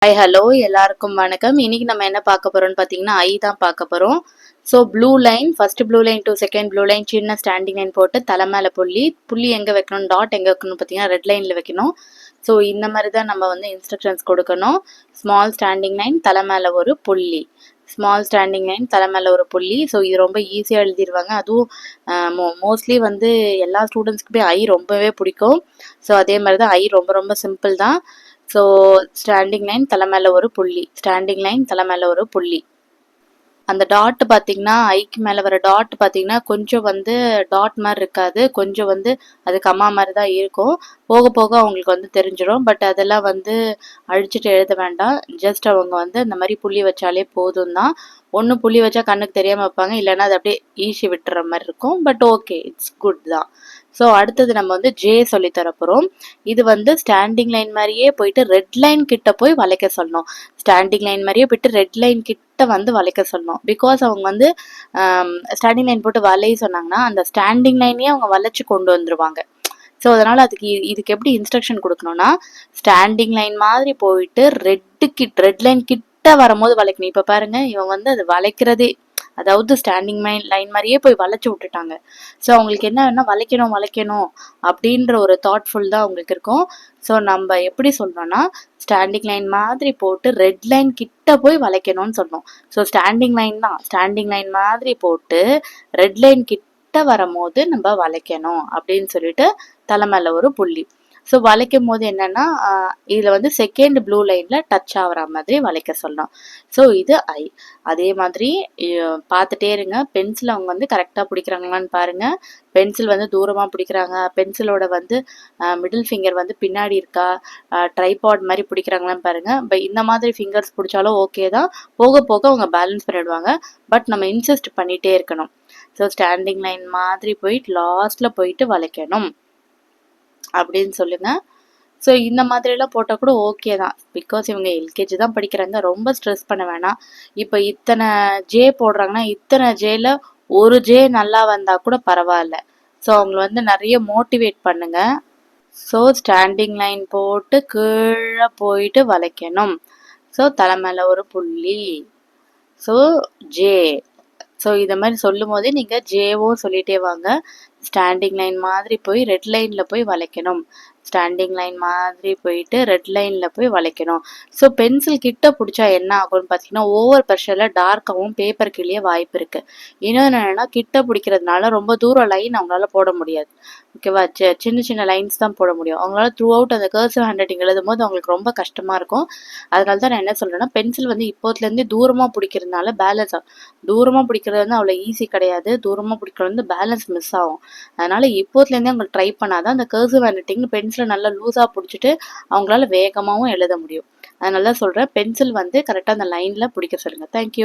Hi hello எல்லாருக்கும் வணக்கம். இன்னைக்கு நம்ம என்ன பார்க்க போறோம்னு பார்த்தீங்கன்னா ஐ தான் பார்க்க போறோம். So blue line first blue line to second blue line சின்ன ஸ்டாண்டிங் லைன் போட்டு தலை மேலே புள்ளி எங்கே வைக்கணும், டாட் எங்கே வைக்கணும் பார்த்தீங்கன்னா ரெட் லைனில் வைக்கணும். ஸோ இந்த மாதிரி தான் நம்ம வந்து இன்ஸ்ட்ரக்ஷன்ஸ் கொடுக்கணும். ஸ்மால் ஸ்டாண்டிங் லைன் தலை மேலே ஒரு புள்ளி, ஸ்மால் ஸ்டாண்டிங் லைன் தலை மேலே ஒரு புள்ளி. ஸோ இது ரொம்ப ஈஸியாக எழுதிடுவாங்க. அதுவும் மோஸ்ட்லி வந்து எல்லா ஸ்டூடெண்ட்ஸ்க்குமே ஐ ரொம்பவே பிடிக்கும். ஸோ அதே மாதிரி தான் ஐ ரொம்ப ரொம்ப சிம்பிள் தான். ஸோ ஸ்டாண்டிங் லைன் தலை மேலே ஒரு புள்ளி, ஸ்டாண்டிங் லைன் தலை மேலே ஒரு புள்ளி. அந்த டாட் பார்த்தீங்கன்னா ஐக்கு மேலே வர டாட் பார்த்தீங்கன்னா கொஞ்சம் வந்து டாட் மாதிரி இருக்காது, கொஞ்சம் வந்து அது கம்மா மாதிரி தான் இருக்கும். போக போக அவங்களுக்கு வந்து தெரிஞ்சிடும். பட் அதெல்லாம் வந்து அழிச்சிட்டு எழுத வேண்டாம். ஜஸ்ட் அவங்க வந்து இந்த மாதிரி புள்ளி வச்சாலே போதும் தான். ஒன்று புள்ளி வச்சா கண்ணுக்கு தெரியாமல் வைப்பாங்க, இல்லைன்னா அது அப்படியே ஈஸி விட்டுற மாதிரி இருக்கும். பட் ஓகே, இட்ஸ் குட் தான். ஸோ அடுத்தது நம்ம வந்து ஜே சொல்லி தரப்போகிறோம். இது வந்து ஸ்டாண்டிங் லைன் மாதிரியே போயிட்டு ரெட் லைன் கிட்ட போய் வளைக்க சொல்லணும். ஸ்டாண்டிங் லைன் மாதிரியே போயிட்டு ரெட் லைன் கிட்ட வந்து வளைக்க சொல்லணும். பிகாஸ் அவங்க வந்து ஸ்டாண்டிங் லைன் போட்டு வளைய சொன்னாங்கன்னா அந்த ஸ்டாண்டிங் லைனையே அவங்க வளைச்சு கொண்டு வந்துருவாங்க. ஸோ அதனால இதுக்கு எப்படி இன்ஸ்ட்ரக்ஷன் கொடுக்கணும்னா, ஸ்டாண்டிங் லைன் மாதிரி போயிட்டு ரெட் லைன் கிட்ட வரும்போது வளைக்கணும். இப்போ பாருங்க, இவன் வந்து அது வளைக்கிறதே, அதாவது ஸ்டாண்டிங் லைன் மாதிரியே போய் வளைச்சு விட்டுட்டாங்க. ஸோ அவங்களுக்கு என்ன வளைக்கணும் அப்படின்ற ஒரு தாட்ஃபுல் தான் அவங்களுக்கு இருக்கும். ஸோ நம்ம எப்படி சொல்லணும்னா, ஸ்டாண்டிங் லைன் மாதிரி போட்டு ரெட் லைன் கிட்ட போய் வளைக்கணும்னு சொல்லணும். ஸோ ஸ்டாண்டிங் லைன் தான், ஸ்டாண்டிங் லைன் மாதிரி போட்டு ரெட் லைன் கிட்ட வரும்போது நம்ம வளைக்கணும் அப்படின்னு சொல்லிட்டு தலை மேல ஒரு புள்ளி. ஸோ வளைக்கும் போது என்னன்னா, இதில் வந்து செகண்ட் ப்ளூ லைனில் டச் ஆகிற மாதிரி வளைக்க சொல்லணும். ஸோ இது ஐ. அதே மாதிரி பார்த்துட்டே இருங்க. பென்சில் அவங்க வந்து கரெக்டாக பிடிக்கிறாங்களான்னு பாருங்கள். பென்சில் வந்து தூரமாக பிடிக்கிறாங்க, பென்சிலோட வந்து மிடில் ஃபிங்கர் வந்து பின்னாடி இருக்கா, ட்ரைபாட் மாதிரி பிடிக்கிறாங்களான்னு பாருங்கள். பட் இந்த மாதிரி ஃபிங்கர்ஸ் பிடிச்சாலும் ஓகே தான். போக போக அவங்க பேலன்ஸ் பண்ணிடுவாங்க. பட் நம்ம இன்சிஸ்ட் பண்ணிகிட்டே இருக்கணும். ஸோ ஸ்டாண்டிங் லைன் மாதிரி போயிட்டு லாஸ்ட்டில் போயிட்டு வளைக்கணும் அப்படின்னு சொல்லுங்க. ஸோ இந்த மாதிரிலாம் போட்டால் கூட ஓகே தான். பிகாஸ் இவங்க எல்கேஜி தான் படிக்கிறாங்க, ரொம்ப ஸ்ட்ரெஸ் பண்ண வேணாம். இப்போ இத்தனை ஜே போடுறாங்கன்னா இத்தனை ஜேல ஒரு ஜே நல்லா வந்தால் கூட பரவாயில்ல. ஸோ அவங்கள வந்து நிறைய மோட்டிவேட் பண்ணுங்க. ஸோ ஸ்டாண்டிங் லைன் போட்டு கீழே போயிட்டு வளைக்கணும். ஸோ தலை மேலே ஒரு புள்ளி. So J. ஸோ இதை மாதிரி சொல்லும் போதே நீங்கள் ஜேவும் சொல்லிட்டே வாங்க. ஸ்டாண்டிங் லைன் மாதிரி போய் ரெட் லைனில் போய் வளைக்கணும், ஸ்டாண்டிங் லைன் மாதிரி போயிட்டு ரெட் லைனில் போய் வளைக்கணும். ஸோ பென்சில் கிட்ட பிடிச்சா என்ன ஆகும்னு பார்த்தீங்கன்னா, ஓவர் ப்ரெஷரில் டார்க்காகவும் பேப்பர் கிளியே வாய்ப்பு இருக்குது. இன்னொன்று என்னென்னா, கிட்ட பிடிக்கிறதுனால ரொம்ப தூரம் லைன் அவங்களால போட முடியாது. ஓகேவா? சின்ன சின்ன லைன்ஸ் தான் போட முடியும். அவங்களால த்ரூ அவுட் அந்த கர்சிவ் ஹேண்ட் ரைட்டிங் எழுதும் போது அவங்களுக்கு ரொம்ப கஷ்டமாக இருக்கும். அதனால தான் நான் என்ன சொல்கிறேன்னா, பென்சில் வந்து இப்போத்துலேருந்தே தூரமாக பிடிக்கிறதுனால பேலன்ஸ் ஆகும். தூரமாக பிடிக்கிறது வந்து அவ்வளோ ஈஸி கிடையாது. தூரமாக பிடிக்கிறது வந்து பேலன்ஸ் மிஸ் ஆகும். அதனால இப்போத்துலேருந்தே அவங்க ட்ரை பண்ணாதான் அந்த கர்சிவ் ஹேண்ட் ரைட்டிங் பென்சிலை நல்லா லூஸாக பிடிச்சிட்டு அவங்களால வேகமாகவும் எழுத முடியும். அதனால தான் சொல்கிறேன், பென்சில் வந்து கரெக்டாக அந்த லைனில் பிடிக்க சொல்லுங்கள். தேங்க்யூ.